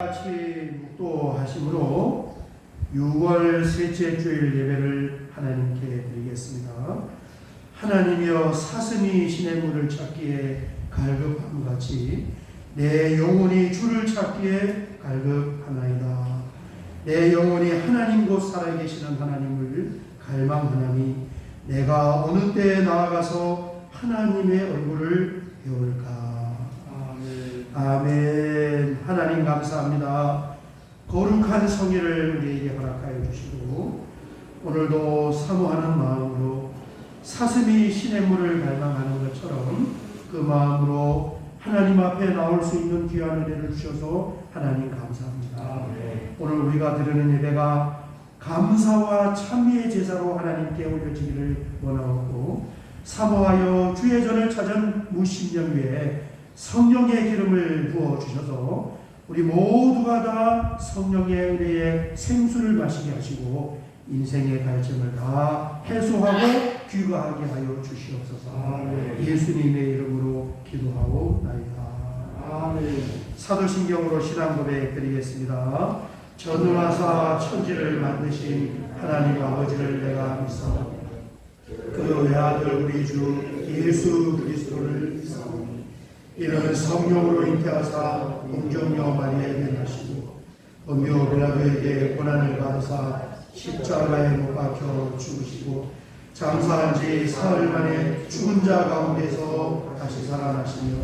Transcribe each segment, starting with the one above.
같이 묵도하심으로 6월 셋째 주일 예배를 하나님께 드리겠습니다. 하나님이여 사슴이 시냇물을 찾기에 갈급함 같이 내 영혼이 주를 찾기에 갈급하나이다. 내 영혼이 하나님 곧 살아계시는 하나님을 갈망하나니 내가 어느 때에 나아가서 하나님의 얼굴을 배울까. 아멘. 하나님 감사합니다. 거룩한 성의를 우리에게 허락하여 주시고 오늘도 사모하는 마음으로 사슴이 시냇물을 갈망하는 것처럼 그 마음으로 하나님 앞에 나올 수 있는 귀한 은혜를 주셔서 하나님 감사합니다. 아멘. 오늘 우리가 드리는 예배가 감사와 찬미의 제사로 하나님께 올려지기를 원하고 사모하여 주의 전을 찾은 무신령 위에 성령의 기름을 부어주셔서 우리 모두가 다 성령의 은혜의 생수를 마시게 하시고 인생의 갈증을 다 해소하고 귀가하게 하여 주시옵소서. 아멘. 예수님의 이름으로 기도하오나이다. 아멘. 사도신경으로 신앙 고백 드리겠습니다. 전능하사 천지를 만드신 하나님 아버지를 내가 믿사오니 그 외아들 우리 주 예수 그리스도를 믿사오니 이는 성령으로 잉태하사 공정녀 마리아에게 나시고 본교 빌라도에게 고난을 받으사 십자가에 못 박혀 죽으시고 장사한 지 사흘 만에 죽은 자 가운데서 다시 살아나시며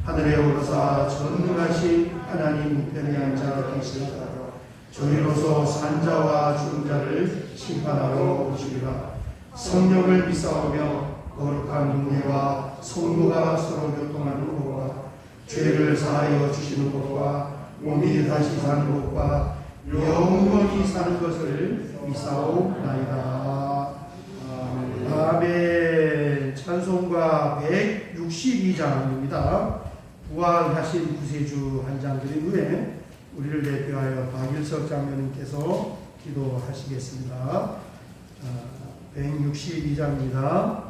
하늘에 오르사 전능하신 하나님 우편에 앉아 계시다가 저희로서 산자와 죽은 자를 심판하러 오시리라. 성령을 믿사오며 거룩한 은혜와 성도가 서로 교통하는 것과 죄를 사하여 주시는 것과 몸이 다시 사는 것과 영원히 사는 것을 믿사오나이다. 아멘. 찬송가 162장입니다. 부활하신 구세주 한 장 드린 후에 우리를 대표하여 박일석 장로님께서 기도하시겠습니다. 162장입니다.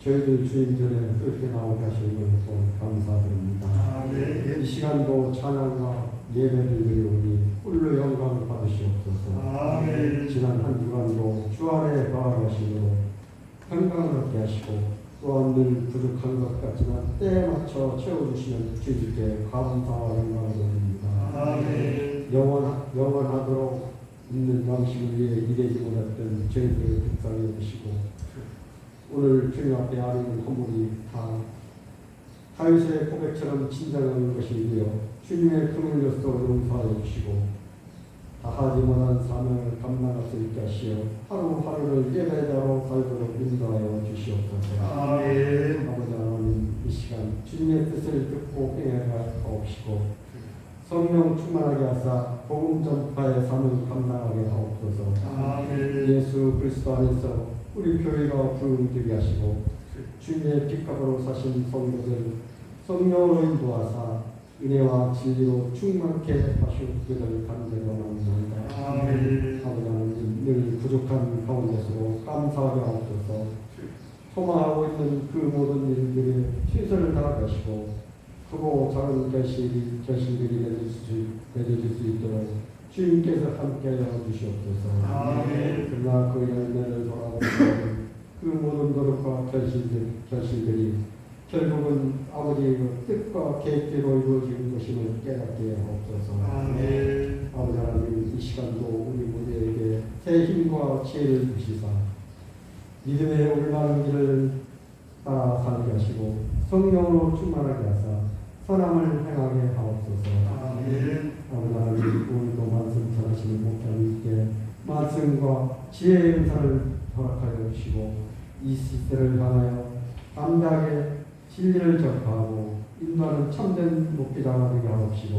저희들 주님 전에 그렇게 나오게 하시는 것도 감사드립니다. 아멘. 이 시간도 찬양과 예배를 드리오니 홀로 영광을 받으시옵소서. 아멘. 지난 한 주간도 주 안에 거하심으로 평강을 얻게 하시고 또한 늘 부족한 것 같지만 때에 맞춰 채워주시는 주님께 감사와 영광을 드립니다. 아멘. 영원하도록 있는 양식을 위해 일하지 못했던 저희들의 백성이 되시고 오늘 주님 앞에 아뢰는 헌물이 다 다윗의 고백처럼 진정한 것이고요. 주님의 품을 열서 용서하여 주시고 다하지 못한 사명을 감당할 수 있게 하시어 하루하루를 예배자로 살도록 인도하여 주시옵소서. 아멘. 아버지 하나님 이 시간 주님의 뜻을 듣고 행하옵시고 성령 충만하게 하사 복음 전파의 사명을 감당하게 하옵소서. 아멘. 예수 그리스도 안에서 우리 교회가 부흥되게 하시고 주님의 빛값으로 사신 성도들 성령으로 인도하사 은혜와 진리로 충만케 하시기를 간절히 원합니다. 아멘. 아버지 하나님 늘 부족한 가운데서도 감사하게 하옵소서. 소망하고 있는 그 모든 일들에 최선을 다하시고 크고 작은 결실들이 맺어질 수 있도록 주님께서 함께하여 주시옵소서. 아멘. 그러나 그 열매를 돌아보는 그 모든 노력과 결실들이 결국은 아버지의 뜻과 계획대로 이루어지는 것임을 깨닫게 하옵소서. 아멘. 아버지 하나님 이 시간도 우리 모두에게 새 힘과 지혜를 주시사 믿음의 올바른 길을 따라 살게 하시고 성령으로 충만하게 하사 선함을 행하게 하옵소서. 아멘. 아버지 하나님 오늘도 말씀 전하시는 목사님께 말씀과 지혜의 은사를 허락하여 주시고 이 시대를 향하여 담대하게 진리를 전파하고 인도하는 참된 목회자가 되게 하옵시고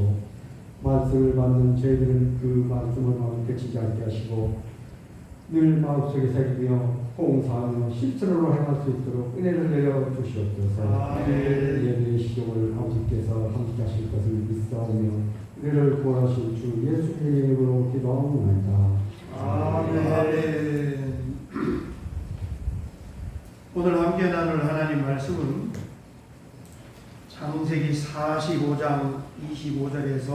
말씀을 받는 저희들은 그 말씀을 마음 그치지 않게 하시고 늘 마음속에 새기며 봉사하며 실천으로 행할 수 있도록 은혜를 내려 주시옵소서. 아멘. 예배의 시종을 아버지께서 함께 하실 것을 믿사오며 은혜를 구하신 주 예수님의 이름으로 기도하옵나이다. 아멘. 오늘 함께 나눌 하나님 말씀은 창세기 45장 25절에서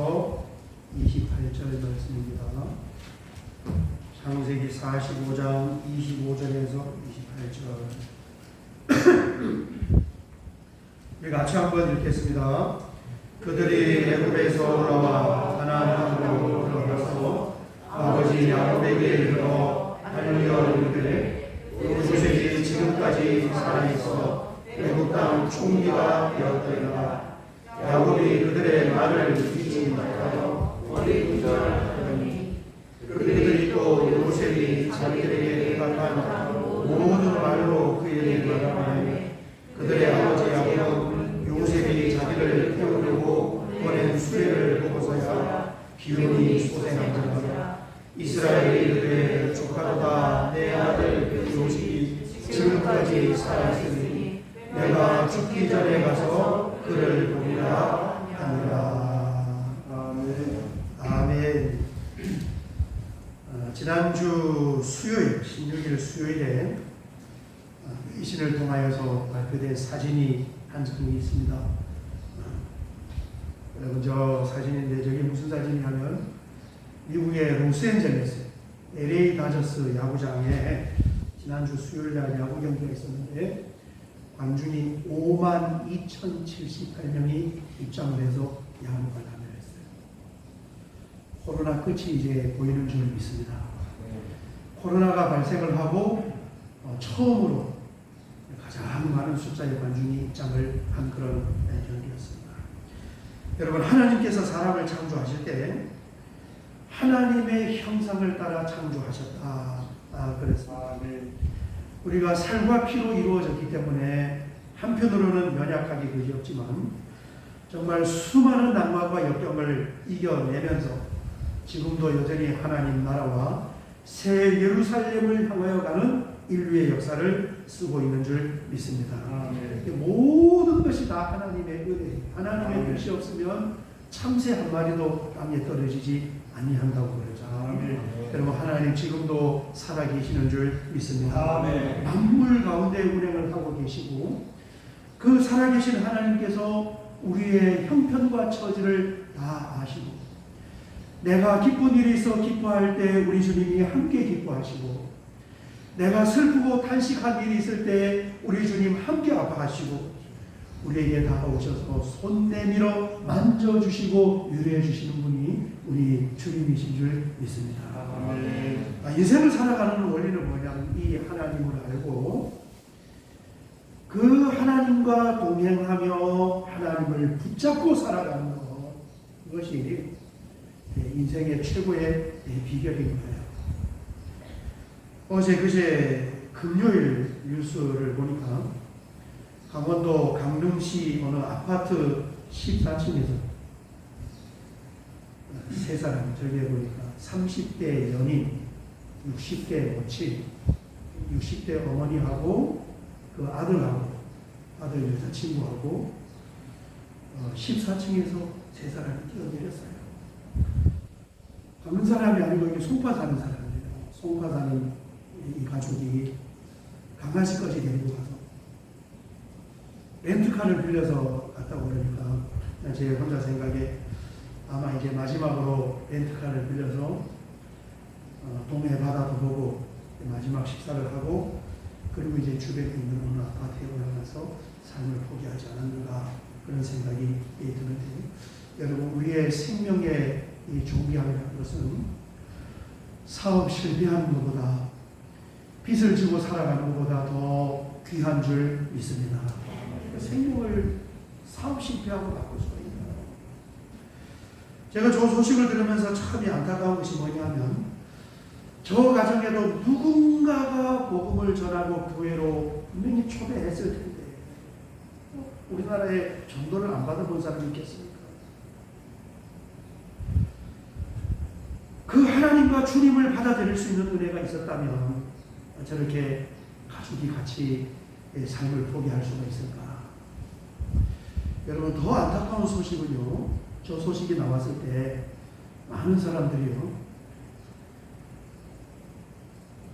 28절 말씀입니다. 창세기 45장 25절에서 28절. 우리 같이 한번 읽겠습니다. 그들이 애굽에서 올라와 가나안 땅으로 들어가서 아버지 야곱에게 이르러 알려 이르되 요셉이 지금까지 살아있어 애굽 땅 총리가 되었더이다. 야곱이 그들의 말을 믿지 못하여 어리둥절하더니 그들이 또 요셉이 자기들에게 대답한 모든 말로 그에게 말하매 그들의 아버지 야곱은 요셉이 자기를 태우려고 보낸 수레를 보고서야 기운이 소생한지라. 이스라엘이 이르되 조카로다 내 아들 요셉이 지금까지 살아있으니 내가 죽기 전에 가서 그를 보리라 하니라. 아멘. 아멘. 지난주 수요일 16일 수요일에 이신을 통하여서 발표된 사진이 한 장이 있습니다. 여러분 저 사진인데 저게 무슨 사진이냐면 미국의 로스앤젤레스 LA 다저스 야구장에 지난주 수요일 날 야구 경기가 있었는데 관중이 52,078명이 입장을 해서 야구가 참여했어요. 코로나 끝이 이제 보이는 줄 믿습니다. 코로나가 발생을 하고 처음으로 가장 많은 숫자의 관중이 입장을 한 그런 경기였습니다. 여러분 하나님께서 사람을 창조하실 때 하나님의 형상을 따라 창조하셨다. 그랬습니다. 우리가 살과 피로 이루어졌기 때문에 한편으로는 연약하기 그지없지만 정말 수많은 난관과 역경을 이겨내면서 지금도 여전히 하나님 나라와 새 예루살렘을 향하여 가는 인류의 역사를 쓰고 있는 줄 믿습니다. 모든 것이 다 하나님의 은혜, 하나님의 뜻이 없으면 참새 한 마리도 땅에 떨어지지 아니한다고 그러죠. 여러분, 하나님 지금도 살아계시는 줄 믿습니다. 아멘. 만물 가운데 운행을 하고 계시고, 그 살아계신 하나님께서 우리의 형편과 처지를 다 아시고, 내가 기쁜 일이 있어 기뻐할 때 우리 주님이 함께 기뻐하시고, 내가 슬프고 탄식한 일이 있을 때 우리 주님 함께 아파하시고, 우리에게 다가오셔서 손 내밀어 만져주시고 위로해 주시는 분이 우리 주님이신 줄 믿습니다. 인생을 살아가는 원리는 뭐냐면 이 하나님을 알고 그 하나님과 동행하며 하나님을 붙잡고 살아가는 것, 이것이 인생의 최고의 비결인 거예요. 어제 그제 금요일 뉴스를 보니까 강원도 강릉시 어느 아파트 14층에서 세 사람, 저기에 보니까 30대 연인, 60대 모친, 60대 어머니하고 그 아들하고, 아들 여자친구하고 14층에서 세 사람이 뛰어내렸어요. 가는 사람이 아니고 이게 송파 사는 사람이에요. 송파 사는 이 가족이 강아지까지 데리고 가서 렌트카를 빌려서 갔다고 그러니까 제 혼자 생각에 아마 이제 마지막으로 렌트카를 빌려서 동해 바다도 보고 마지막 식사를 하고, 그리고 이제 주변에 있는 어느 아파트에 올라가서 삶을 포기하지 않았는가, 그런 생각이 드는데, 여러분, 우리의 생명의 이 존귀함이라는 것은 사업 실패하는 것보다, 빚을 지고 살아가는 것보다 더 귀한 줄 믿습니다. 생명을 사업 실패하고 바꿀 수가 있나요? 제가 저 소식을 들으면서 참 안타까운 것이 뭐냐면, 저 가정에도 누군가가 복음을 전하고 교회로 분명히 초대했을 텐데 우리나라에 전도를 안 받아본 사람이 있겠습니까? 그 하나님과 주님을 받아들일 수 있는 은혜가 있었다면 저렇게 가족이 같이 삶을 포기할 수가 있을까? 여러분, 더 안타까운 소식은요, 저 소식이 나왔을 때 많은 사람들이요,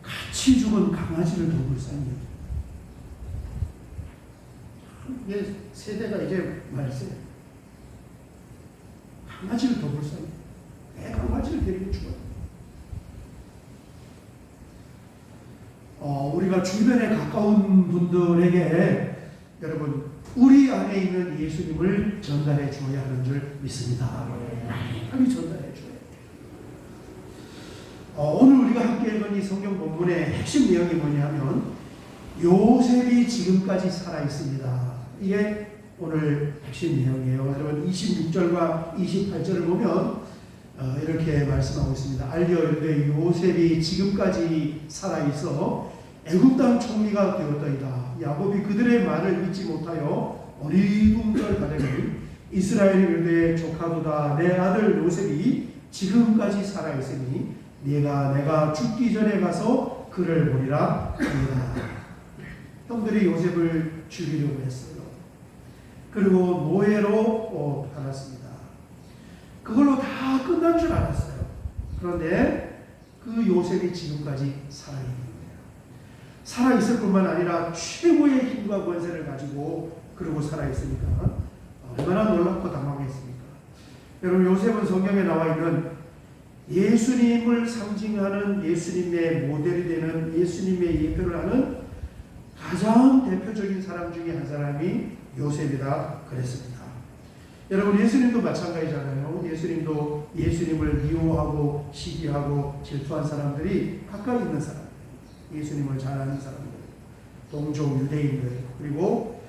같이 죽은 강아지를 더 불쌍히 여겨요. 세대가 이제 말세. 강아지를 더 불쌍히. 내 강아지를 데리고 죽어요. 우리가 주변에 가까운 분들에게 여러분, 우리 안에 있는 예수님을 전달해 주어야 하는 줄 믿습니다. 많이 전달해 줘야 돼요. 오늘 우리가 함께 읽은 이 성경 본문의 핵심 내용이 뭐냐면 요셉이 지금까지 살아있습니다. 이게 오늘 핵심 내용이에요. 여러분, 26절과 28절을 보면 이렇게 말씀하고 있습니다. 알려 이르되 요셉이 지금까지 살아있어 애굽 땅 총리가 되었더이다. 야곱이 그들의 말을 믿지 못하여 어리둥절하더니 이스라엘이 이르되 조카보다 내 아들 요셉이 지금까지 살아있으니 내가 죽기 전에 가서 그를 보리라 하니라. 형들이 요셉을 죽이려고 했어요. 그리고 노예로 팔았습니다. 그걸로 다 끝난 줄 알았어요. 그런데 그 요셉이 지금까지 살아있는 거예요. 살아있을 뿐만 아니라 최고의 힘과 권세를 가지고 그러고 살아있으니까 얼마나 놀랍고 당황했습니까? 여러분, 요셉은 성경에 나와 있는 예수님을 상징하는, 예수님의 모델이 되는, 예수님의 예표를 하는 가장 대표적인 사람 중에 한 사람이 요셉이다 그랬습니다. 여러분, 예수님도 마찬가지잖아요. 예수님도 예수님을 미워하고 시기하고 질투한 사람들이 가까이 있는 사람, 예수님을 잘 아는 사람들, 동족 유대인들, 그리고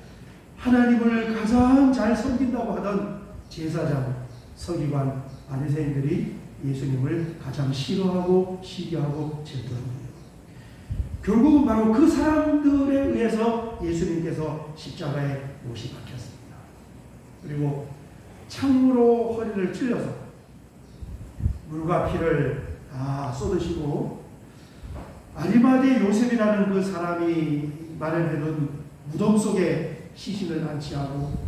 하나님을 가장 잘 섬긴다고 하던 제사장, 서기관, 바리새인들이 예수님을 가장 싫어하고 시기하고 질투한 거예요. 결국은 바로 그 사람들에 의해서 예수님께서 십자가에 못이 박혔습니다. 그리고 창으로 허리를 찔러서 물과 피를 다 쏟으시고 아리마대 요셉이라는 그 사람이 마련해둔 무덤 속에 시신을 안치하고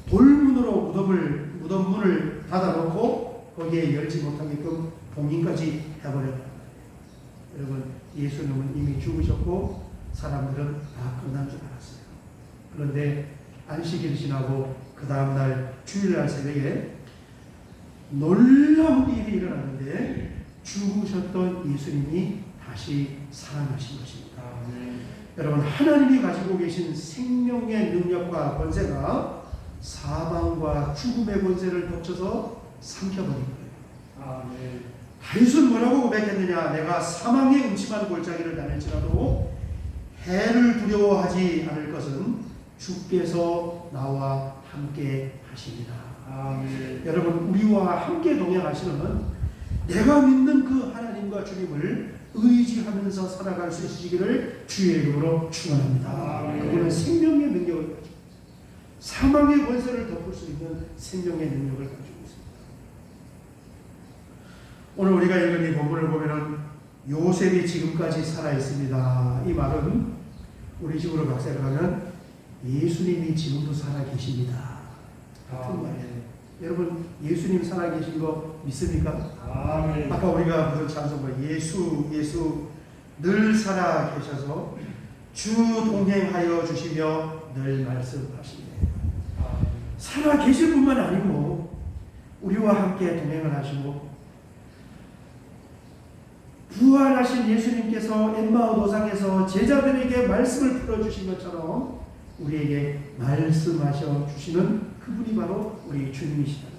돌문으로 무덤 문을 닫아놓고 거기에 열지 못하게끔 봉인까지 해버렸다. 여러분, 예수님은 이미 죽으셨고 사람들은 다 끝난 줄 알았어요. 그런데 안식일 지나고 그 다음날 주일날 새벽에 놀라운 일이 일어났는데 죽으셨던 예수님이 다시 살아나신 것입니다. 여러분, 하나님이 가지고 계신 생명의 능력과 권세가 사망과 죽음의 권세를 덮쳐서 삼켜버린 거예요. 다윗은 뭐라고 고백했느냐? 내가 사망의 음침한 골짜기를 다닐지라도 해를 두려워하지 않을 것은 주께서 나와 함께 하십니다. 여러분, 우리와 함께 동행하시는 내가 믿는 그 하나님과 주님을 의지하면서 살아갈 수 있으시기를 주의 이름으로 축원합니다. 그분은 생명의 능력을 가지고 사망의 권세를 덮을 수 있는 생명의 능력을 가지고 있습니다. 오늘 우리가 읽은 이 본문을 보면은 요셉이 지금까지 살아 있습니다. 이 말은 우리 집으로 각색을 하면 예수님이 지금도 살아 계십니다. 같은 말이에요. 여러분, 예수님 살아 계신 거 믿습니까? 아까 우리가 무슨 찬송가 예수 늘 살아 계셔서 주 동행하여 주시며 늘 말씀하시네. 살아 계실 뿐만 아니고 우리와 함께 동행을 하시고 부활하신 예수님께서 엠마오 도상에서 제자들에게 말씀을 풀어주신 것처럼 우리에게 말씀하셔 주시는 그분이 바로 우리 주님이시라는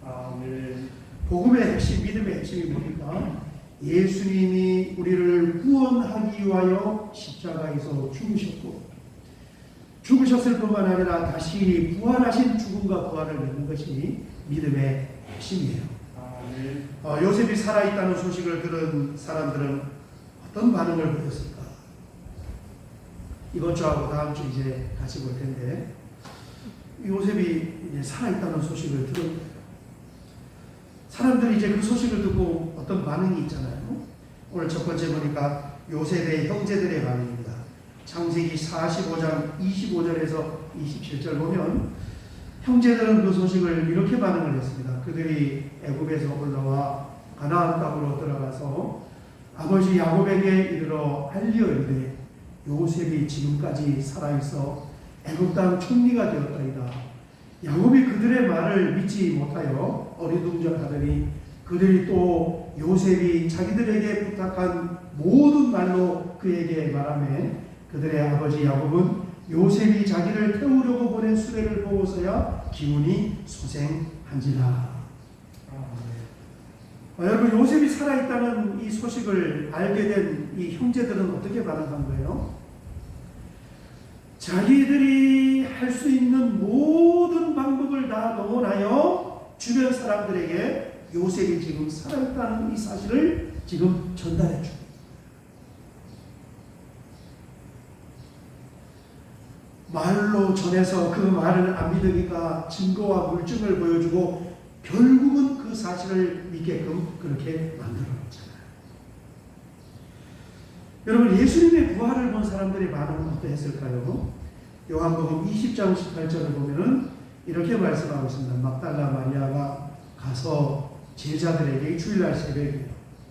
거예요. 복음의 핵심, 믿음의 핵심이 뭡니까? 예수님이 우리를 구원하기 위하여 십자가에서 죽으셨을 뿐만 아니라 다시 부활하신 죽음과 부활을 맺는 것이 믿음의 핵심이에요. 요셉이 살아있다는 소식을 들은 사람들은 어떤 반응을 보였을까? 이번 주하고 다음 주 이제 같이 볼 텐데, 요셉이 이제 살아있다는 소식을 들은 거예요. 사람들이 이제 그 소식을 듣고 어떤 반응이 있잖아요. 오늘 첫 번째 보니까 요셉의 형제들의 반응입니다. 창세기 45장 25절에서 27절 보면 형제들은 그 소식을 이렇게 반응을 했습니다. 그들이 애굽에서 올라와 가나안 땅으로 들어가서 아버지 야곱에게 이르러 알려 이르되 요셉이 지금까지 살아있어 애굽 땅 총리가 되었다이다. 야곱이 그들의 말을 믿지 못하여 어리둥절하더니 그들이 또 요셉이 자기들에게 부탁한 모든 말로 그에게 말하며 그들의 아버지 야곱은 요셉이 자기를 태우려고 보낸 수레를 보고서야 기운이 소생한지라. 여러분, 요셉이 살아있다는 이 소식을 알게 된 이 형제들은 어떻게 반응한 거예요? 자기들이 할 수 있는 모든 방법을 다 동원하여 주변 사람들에게 요셉이 지금 살아있다는 이 사실을 지금 전달해 줍니다. 말로 전해서 그 말을 안 믿으니까 증거와 물증을 보여주고 결국은 그 사실을 믿게끔 그렇게 만들어놨잖아요. 여러분, 예수님의 부활을 본 사람들의 반응은 어떠했을까요? 요한복음 20장 18절을 보면은 이렇게 말씀하고 있습니다. 막달라 마리아가 가서 제자들에게 주일날 새벽에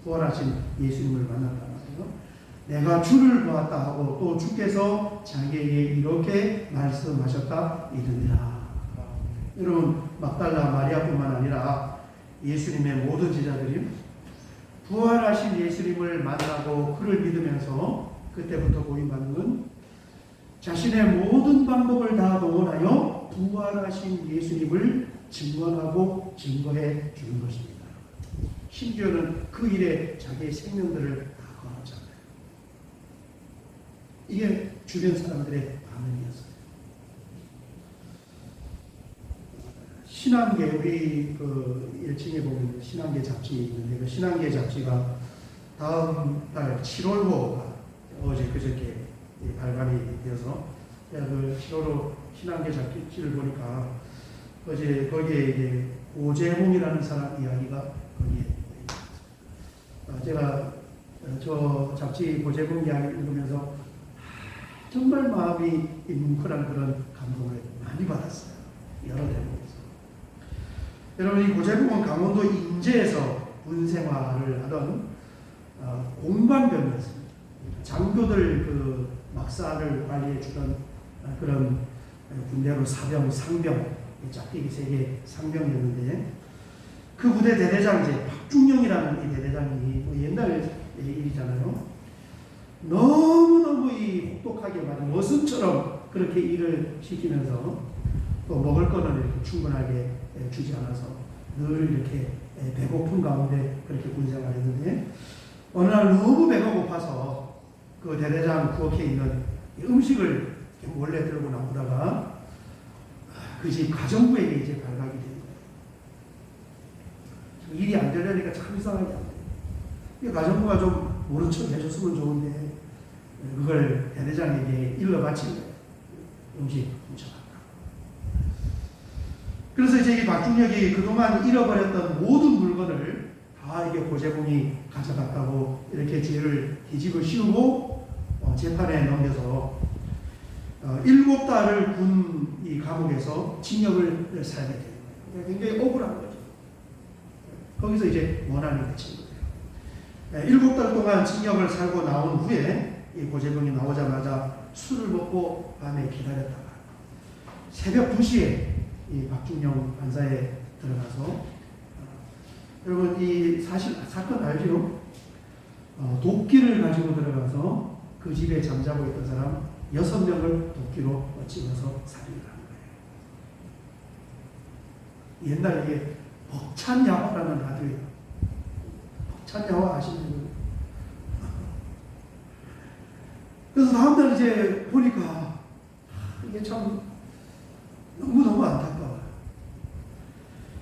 부활하신 예수님을 만났단 말이에요. 내가 주를 보았다 하고 또 주께서 자기에게 이렇게 말씀하셨다 이르니라. 여러분, 막달라 마리아뿐만 아니라 예수님의 모든 제자들이 부활하신 예수님을 만나고 그를 믿으면서 그때부터 보인 반응은 자신의 모든 방법을 다 동원하여 부활하신 예수님을 증언하고 증거해 주는 것입니다. 심지어는 그 일에 자기의 생명들을 다 걸었잖아요. 이게 주변 사람들의 반응이었어요. 신앙계, 우리 그 1층에 보면 신앙계 잡지 있는데 그 신앙계 잡지가 다음 달 7월호가 어제 그저께 발간이 되어서 그 7월호 신앙계 잡지를 보니까 어제 거기에 이제 오재홍이라는 사람 이야기가 거기에 있습니다. 제가 저 잡지 오재홍 이야기 읽으면서 정말 마음이 뭉클한 그런 감동을 많이 받았어요. 여러 대목에서. 여러분, 이 고재봉은 강원도 인제에서 군 생활을 하던 공관병이었습니다. 장교들 그 막사를 관리해 주던 그런 군대로 사병, 상병, 짝대기 세계 상병이었는데, 그 부대 대대장 이제 박중영이라는 이 대대장이 뭐 옛날 일이잖아요. 너무너무 이 혹독하게 말해 머슴처럼 그렇게 일을 시키면서 또 먹을 거는 이렇게 충분하게 주지 않아서 늘 이렇게 배고픈 가운데 그렇게 군생활을 했는데, 어느 날 너무 배가 고파서 그 대대장 부엌에 있는 음식을 몰래 들고 나오다가 그 집 가정부에게 이제 발각이 된 거예요. 일이 안 되려니까 참 이상하게 안 돼요. 가정부가 좀 모른 척 해줬으면 좋은데 그걸 대대장에게 일러 바친 거예요. 음식 훔쳐갔다. 그래서 이제 이 박중력이 그동안 잃어버렸던 모든 물건을 다 이게 고재봉이 가져갔다고 이렇게 죄를 뒤집어 씌우고 재판에 넘겨서 7달을 군 이 감옥에서 징역을 살게 되는 거예요. 굉장히 억울한 거죠. 거기서 이제 원한이 맺힌 거예요. 7달 동안 징역을 살고 나온 후에 이 고재봉이 나오자마자 술을 먹고 밤에 기다렸다가 새벽 2시에 이 박중영 판사에 들어가서 여러분 이 사건 알죠? 도끼를 가지고 들어가서 그 집에 잠자고 있던 사람 6명을 도끼로 찍어서 살인을 한 거예요. 옛날 이게 벅찬야화라는 아들이에요. 벅찬야화 아시는 분? 그래서 다음날 이제 보니까 이게 참 너무너무 안타까워요.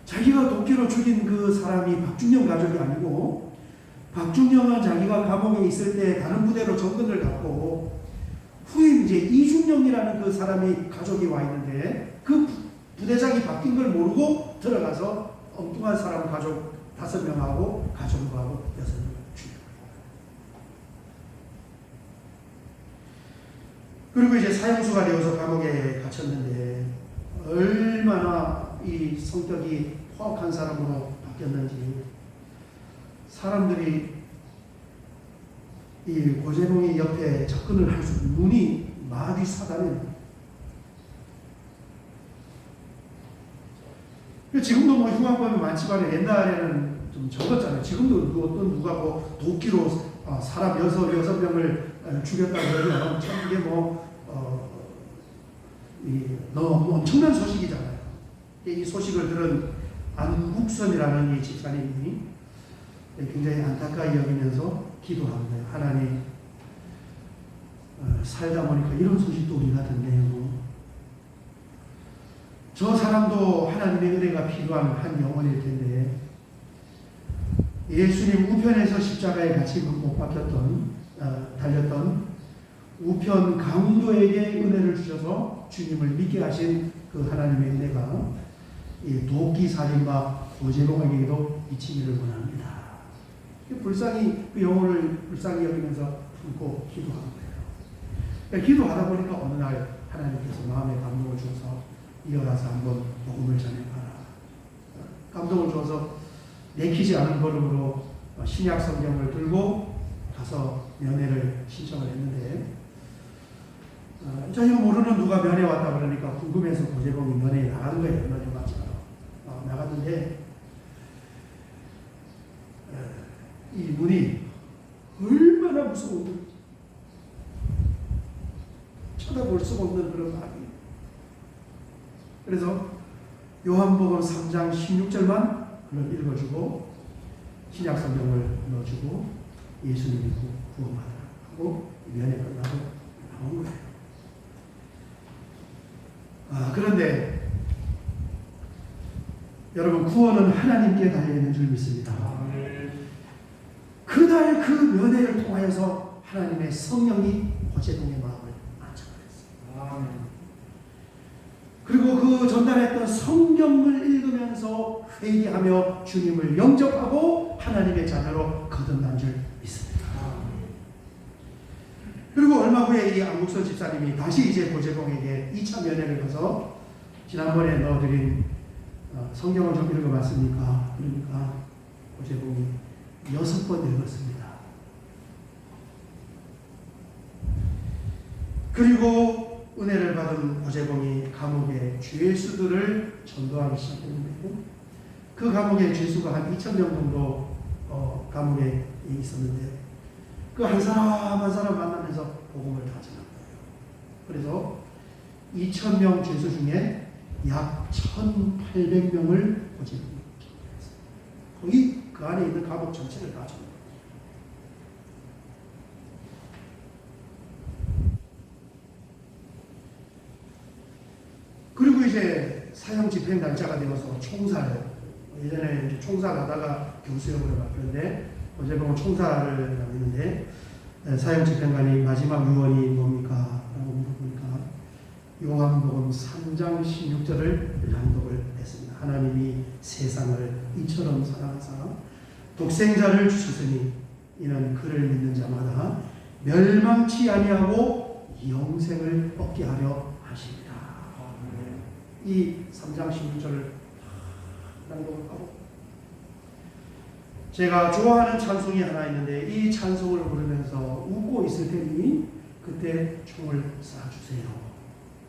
자기가 도끼로 죽인 그 사람이 박중영 가족이 아니고, 박중영은 자기가 감옥에 있을 때 다른 부대로 정근을 갔고 후임 이제 이중영이라는 그 사람이 가족이 와 있는데 그 부대장이 바뀐 걸 모르고 들어가서 엉뚱한 사람 가족 5명하고 가족하고 6명을 죽여요. 그리고 이제 사형수가 되어서 감옥에 갇혔는데 얼마나 이 성격이 포악한 사람으로 바뀌었는지, 사람들이 이 고재봉이 옆에 접근을 할 수, 눈이 마디 사다는. 지금도 뭐 흉악범이 많지만 옛날에는 좀 적었잖아요. 지금도 누가 뭐 도끼로 사람 6명을 죽였다고 그러면 참 이게 너무 엄청난 소식이잖아요. 이 소식을 들은 안국선이라는 이 집사님이 굉장히 안타까이 여기면서 기도합니다. 하나님, 살다 보니까 이런 소식도 우리가 듣네요. 저 사람도 하나님의 은혜가 필요한 한 영혼일 텐데, 예수님 우편에서 십자가에 같이 못 박혔던, 달렸던 우편 강도에게 은혜를 주셔서 주님을 믿게 하신 그 하나님의 은혜가 이 도끼 살인마 고재봉에게도 미치기를 원합니다. 불쌍히 그 영혼을 불쌍히 여기면서 품고 기도한 거예요. 기도하다 보니까 어느 날 하나님께서 마음에 감동을 주어서 이어가서 한번 복음을 전해봐라. 감동을 주어서 내키지 않은 걸음으로 신약 성경을 들고 가서 면회를 신청을 했는데, 전혀 모르는 누가 면회 왔다 그러니까 궁금해서 고재봉이 면회에 나간 거예요. 면회 맞죠? 나갔는데 이 문이 얼마나 무서운지 쳐다볼 수 없는 그런 마음이. 그래서 요한복음 3장 16절만 읽어주고 신약 성경을 넣어주고 예수님 믿고 구원받으라 하고 면회 끝나고 나온 거예요. 그런데 여러분, 구원은 하나님께 달려있는 줄 믿습니다. 그날 그 면회를 통하여서 하나님의 성령이 고재봉의 마음을 만져버렸어요. 그리고 그 전달했던 성경을 읽으면서 회개하며 주님을 영접하고 하나님의 자녀로 거듭난 줄 믿습니다. 그리고 얼마 후에 이 안국선 집사님이 다시 이제 고재봉에게 2차 면회를 가서 지난번에 넣어드린 성경을 좀 읽어봤습니까? 그러니까 고재봉이 6번 읽었습니다. 그리고 은혜를 받은 고재봉이 감옥에 죄수들을 전도하기 시작했는데 그 감옥에 죄수가 한 2,000명 정도 감옥에 있었는데 그 한 사람 한 사람 만나면서 복음을 다 전한 거예요. 그래서 2,000명 죄수 중에 약 1,800명을 고재봉이 전도했어요. 거의 그 안에 있는 감옥 전체를 다 전도했어요. 그리고 이제 사형 집행 날짜가 되어서 총살, 예전에 이제 총살하다가 교수형으로 바뀌었는데 고재봉은 총살을 했는데 사형 집행관이 마지막 유언이 뭡니까? 라고 물어보니까 요한복음 3장 16절을 낭독을 했습니다. 하나님이 세상을 이처럼 사랑하사 독생자를 주셨으니 이는 그를 믿는 자마다 멸망치 아니하고 영생을 얻게 하려 하십니다. 이 3장 16절을 낭독을 하고 제가 좋아하는 찬송이 하나 있는데 이 찬송을 부르면서 웃고 있을 테니 그때 총을 쏴주세요.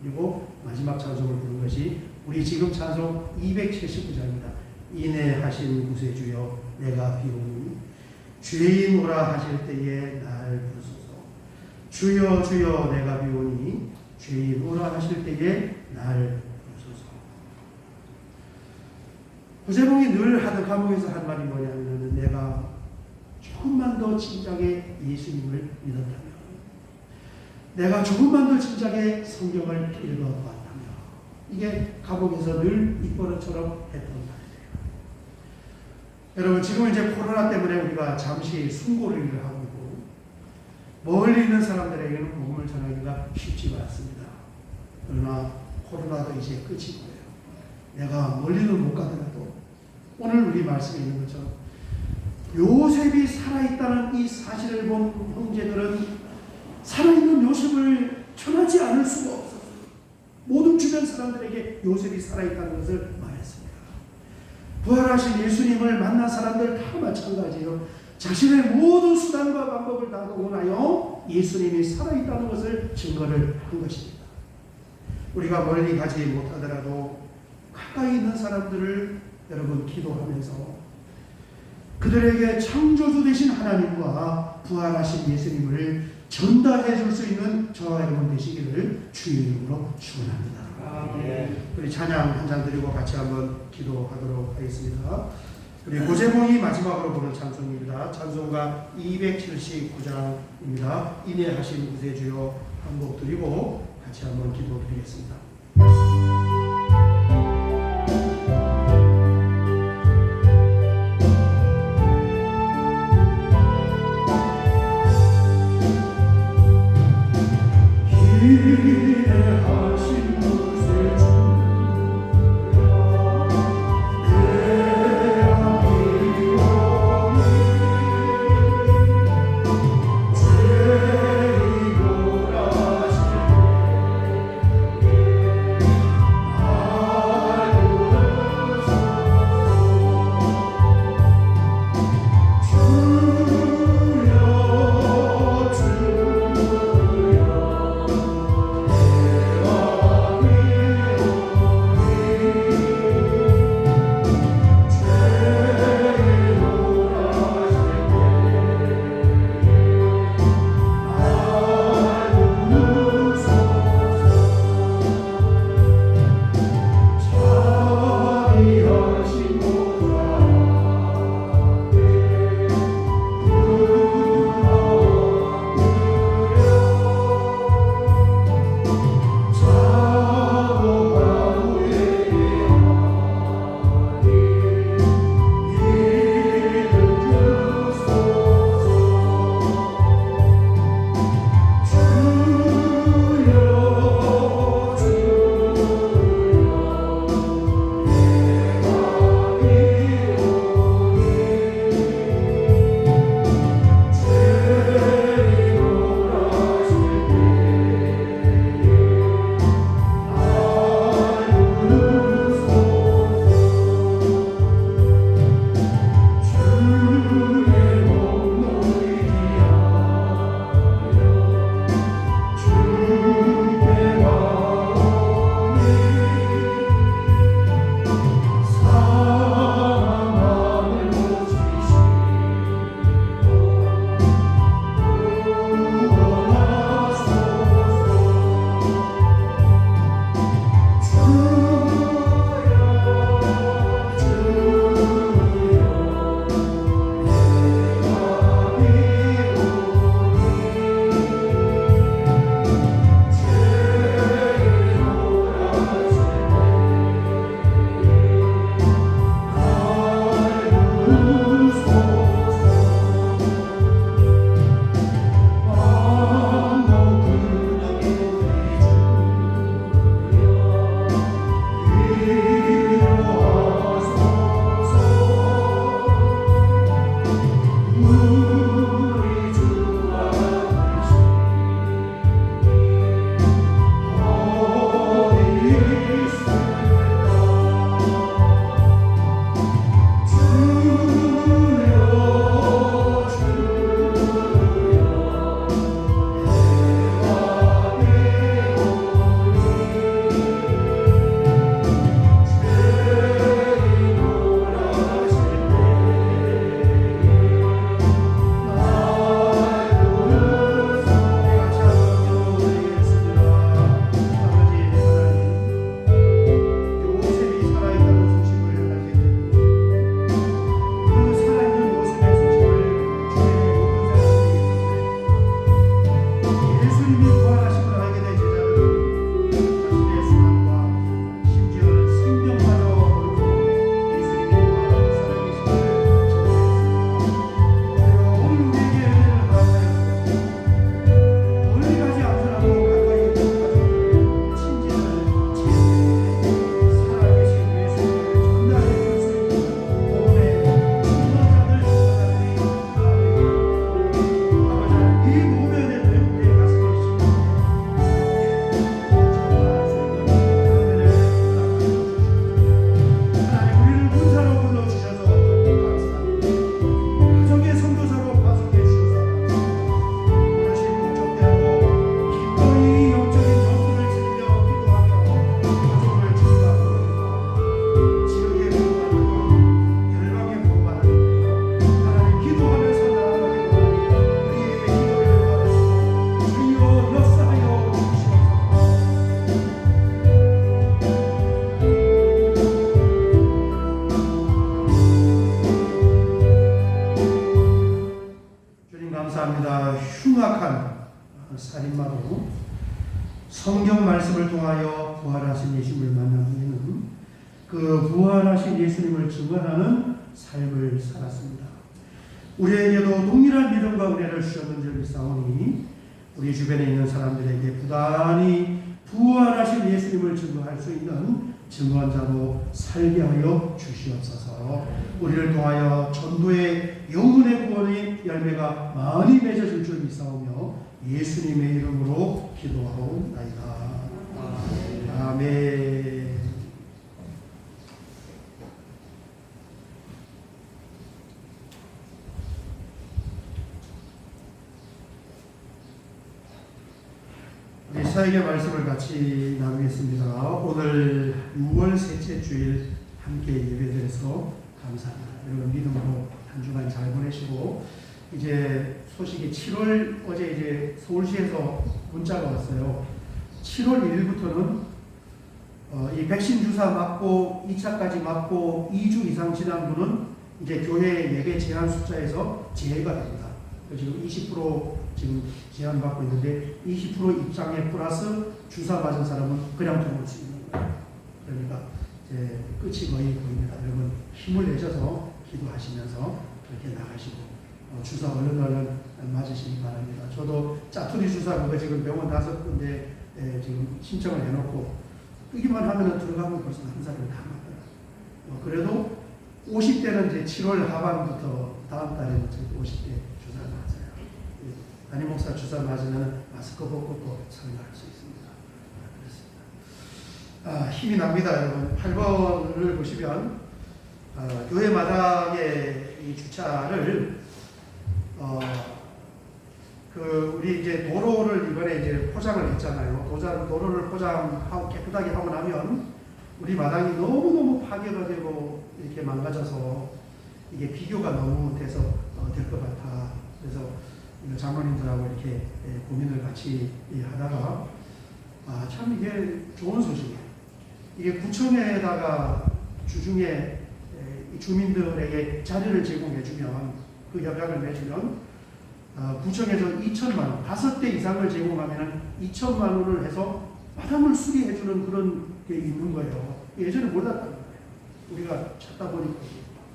그리고 마지막 찬송을 부른 것이 우리 지금 찬송 279장입니다. 인애하신 구세주여 내가 비오니 죄인 오라 하실 때에 날 부르소서. 주여 주여 내가 비오니 죄인 오라 하실 때에 날 부르소서. 고재봉이 늘 하던 감옥에서 한 말이 뭐냐면 내가 조금만 더 진작에 예수님을 믿었다면, 내가 조금만 더 진작에 성경을 읽어봤다면, 이게 감옥에서 늘 입버릇처럼 했던 말이에요. 여러분 지금 이제 코로나 때문에 우리가 잠시 숨고르기를 하고 있고 멀리 있는 사람들에게는 복음을 전하기가 쉽지가 않습니다. 그러나 코로나도 이제 끝이 거예요. 내가 멀리는 못 가더라도 오늘 우리 말씀에 있는 것처럼 요셉이 살아있다는 이 사실을 본 형제들은 살아있는 요셉을 전하지 않을 수가 없었어요. 모든 주변 사람들에게 요셉이 살아있다는 것을 말했습니다. 부활하신 예수님을 만난 사람들 다 마찬가지예요. 자신의 모든 수단과 방법을 다 동원하여 예수님이 살아있다는 것을 증거를 한 것입니다. 우리가 멀리 가지 못하더라도 가까이 있는 사람들을 여러분 기도하면서 그들에게 창조주 되신 하나님과 부활하신 예수님을 전달해 줄 수 있는 저와 여러분 되시기를 주의 이름으로 축원합니다. 우리 찬양 한 장 드리고 같이 한번 기도하도록 하겠습니다. 우리 고재봉이 마지막으로 부른 찬송입니다. 찬송가 279장입니다. 인애하신 구세주여 한 곡 드리고 같이 한번 기도드리겠습니다. 인애하신 구세주여 내가 비오니 죄인 오라 하실 때에 날 부르소서. 주여 주여 살인마로 성경 말씀을 통하여 부활하신 예수님을 만난 후에는 그 부활하신 예수님을 증언하는 삶을 살았습니다. 우리에게도 동일한 믿음과 은혜를 주셨는 줄 믿사오니 우리 주변에 있는 사람들에게 부단히 부활하신 예수님을 증거할 수 있는 증언자로 살게 하여 주시옵소서. 우리를 통하여 전도의 영혼의 구원의 열매가 많이 맺어질 줄 믿사오며 예수님의 이름으로 기도하옵나이다. 아멘. 우리 사역의 말씀을 같이 나누겠습니다. 오늘 6월 셋째 주일 함께 예배드려서 감사합니다. 여러분 믿음으로 한 주간 잘 보내시고 이제 소식이 7월 어제 이제 서울시에서 문자가 왔어요. 7월 1일부터는 이 백신 주사 맞고 2차까지 맞고 2주 이상 지난 분은 이제 교회 예배 제한 숫자에서 제외가 됩니다. 지금 20% 지금 제한받고 있는데 20% 입장에 플러스 주사 맞은 사람은 그냥 들어올 수 있는 거예요. 그러니까 이제 끝이 거의 보입니다. 여러분 힘을 내셔서 기도하시면서 그렇게 나가시고 주사 얼른 맞으시기 바랍니다. 저도 짜투리 주사 그거 지금 병원 5군데 지금 신청을 해놓고 끄기만 하면 들어가면 벌써 한 사람이 다 맞더라고요. 그래도 50대는 이제 7월 하반부터 다음 달에는 50대 주사를 맞아요. 담임 목사 주사 맞으면 마스크 벗고 또 참여할 수 있습니다. 그렇습니다. 힘이 납니다, 여러분. 8번을 보시면 교회 마당에 이 주차를 우리 이제 도로를 이번에 이제 포장을 했잖아요. 도로를 포장하고 깨끗하게 하고 나면 우리 마당이 너무너무 파괴가 되고 이렇게 망가져서 이게 비교가 너무 돼서 될 것 같아. 그래서 장로님들하고 이렇게 고민을 같이 하다가 참 이게 좋은 소식이에요. 이게 구청에다가 주중에 주민들에게 자리를 제공해주면 그 협약을 맺으면 구청에서 2천만 원, 5대 이상을 제공하면 2천만 원을 해서 마당을 수리해주는 그런 게 있는 거예요. 예전에 몰랐단 말이에요. 우리가 찾다 보니까.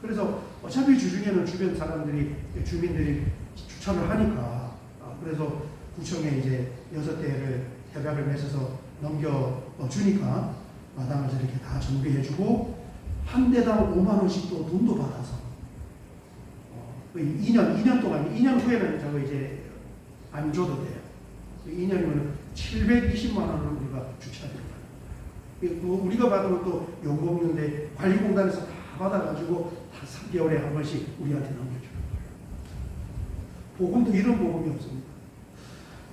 그래서 어차피 주중에는 주변 사람들이, 주민들이 추천을 하니까, 그래서 구청에 이제 6대를 협약을 맺어서 넘겨주니까 마당을 저렇게 다 정비해주고 한 대당 5만 원씩 또 돈도 받아서 2년 동안, 2년 후에는 저거 이제 안 줘도 돼요. 2년이면 720만 원을 우리가 주차해요. 우리가 받은 것도 용공료인데 관리공단에서 다 받아가지고 다 3개월에 한 번씩 우리한테 넘겨주는 거예요. 보험도 이런 보험이 없습니다.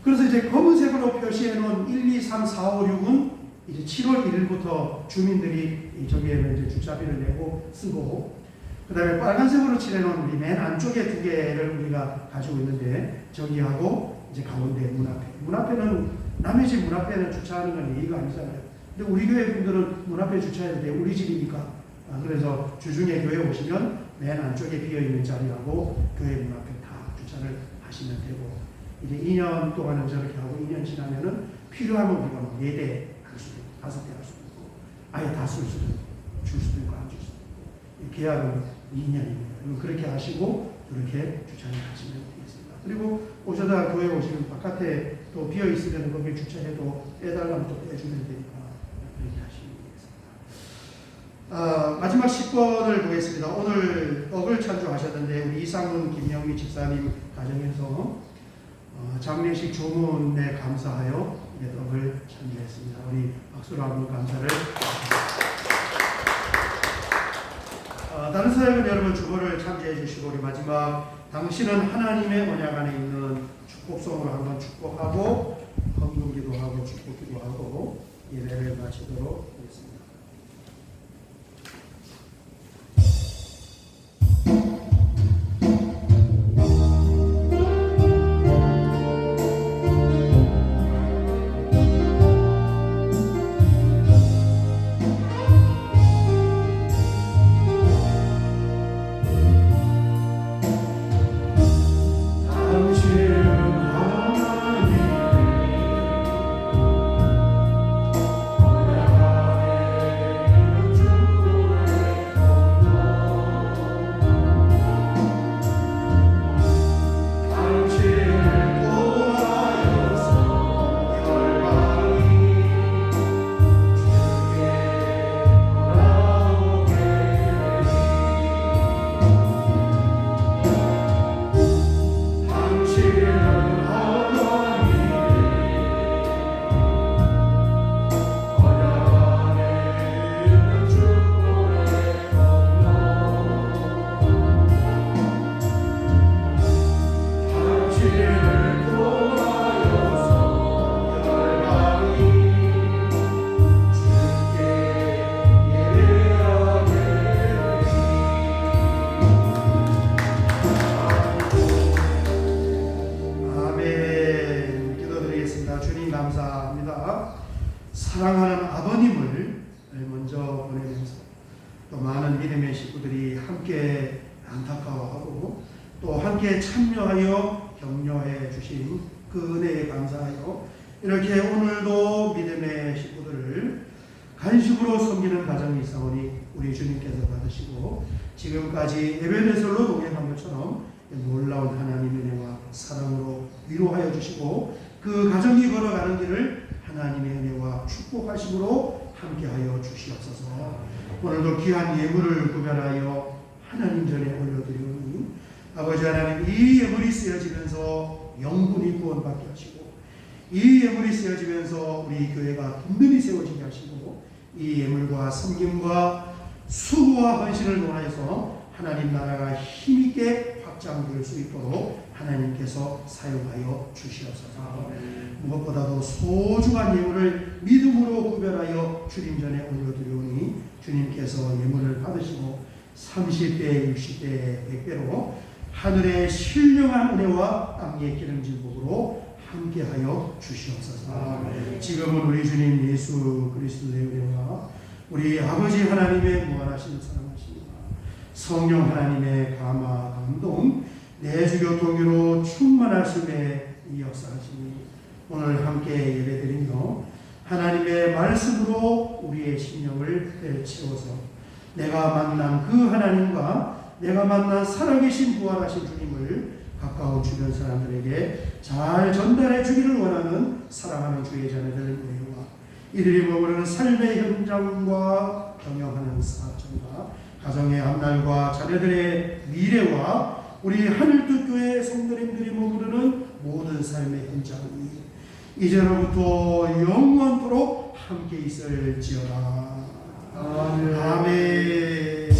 그래서 이제 검은색으로 표시해놓은 1, 2, 3, 4, 5, 6은 이제 7월 1일부터 주민들이 저기에는 이제 주차비를 내고 쓰고, 그 다음에 빨간색으로 칠해놓은 우리 맨 안쪽에 2개를 우리가 가지고 있는데, 저기하고 이제 가운데 문 앞에. 문 앞에는, 남의 집 문 앞에는 주차하는 건 예의가 아니잖아요. 근데 우리 교회 분들은 문 앞에 주차해도 돼. 우리 집이니까. 그래서 주중에 교회 오시면 맨 안쪽에 비어있는 자리하고 교회 문 앞에 다 주차를 하시면 되고, 이제 2년 동안은 저렇게 하고 2년 지나면은 필요하면 우리가 뭐 4대 할 수도 있고 5대 할 수도 있고 아예 다 쓸 수도 있고 줄 수도 있고 안 줄 수도 있고, 계약은 2년입니다. 그렇게 하시고 이렇게 주차를 하시면 되겠습니다. 그리고 오셔다 교회 오시면 바깥에 또 비어 있으면 거기에 주차해도 빼달라면 또 빼주면 되니까 그렇게 하시면 되겠습니다. 마지막 10번을 보겠습니다. 오늘 떡을 찬주하셨는데 우리 이상문 김영미 집사님 가정에서 장례식 조문에 감사하여 떡을 찬주했습니다. 우리 박수로 한번 감사를. 다른 사역은 여러분 주보를 참조해 주시고, 우리 마지막 당신은 하나님의 언약 안에 있는 축복송으로 한번 축복하고 헌금기도 하고 축복기도 하고 예배를 마치도록 하겠습니다. 당신은 하나님의 사랑하는 아버님을 먼저 보내면서 또 많은 믿음의 식구들이 함께 안타까워하고 또 함께 참여하여 격려해 주신 그 은혜에 감사하여 이렇게 오늘도 믿음의 식구들을 간식으로 섬기는 가정이 있사오니 우리 주님께서 받으시고 지금까지 예배대설로 동행한 것처럼 놀라운 하나님의 은혜와 사랑으로 위로하여 주시고 그 가정이 걸어가는 길을 하나님의 은혜와 축복하심으로 함께하여 주시옵소서. 오늘도 귀한 예물을 구별하여 하나님 전에 올려드리오니 아버지 하나님, 이 예물이 쓰여지면서 영혼이 구원받게 하시고 이 예물이 쓰여지면서 우리 교회가 든든히 세워지게 하시고 이 예물과 섬김과 수고와 헌신을 통하여서 하나님 나라가 힘있게 확장될 수 있도록 하나님께서 사용하여 주시옵소서. 무엇보다도 소중한 예물을 믿음으로 구별하여 주님 전에 올려드리오니 주님께서 예물을 받으시고 30배, 60배, 100배로 하늘의 신령한 은혜와 땅의 기름진 복으로 함께하여 주시옵소서. 지금은 우리 주님 예수 그리스도의 은혜와 우리 아버지 하나님의 무한하신 사랑하심과 성령 하나님의 감화 감동 내주 교통으로 충만하심의 이 역사하심이 오늘 함께 예배드리며 하나님의 말씀으로 우리의 심령을 채워서 내가 만난 그 하나님과 내가 만난 살아계신 부활하신 주님을 가까운 주변 사람들에게 잘 전달해 주기를 원하는 사랑하는 주의 자녀들 모여와 이들이 머무르는 삶의 현장과 경영하는 사업장과 가정의 앞날과 자녀들의 미래와 우리 하늘뜻교회 성도님들이 머무르는 모든 삶의 현장이 이제로부터 영원토록 함께 있을지어다. 아멘.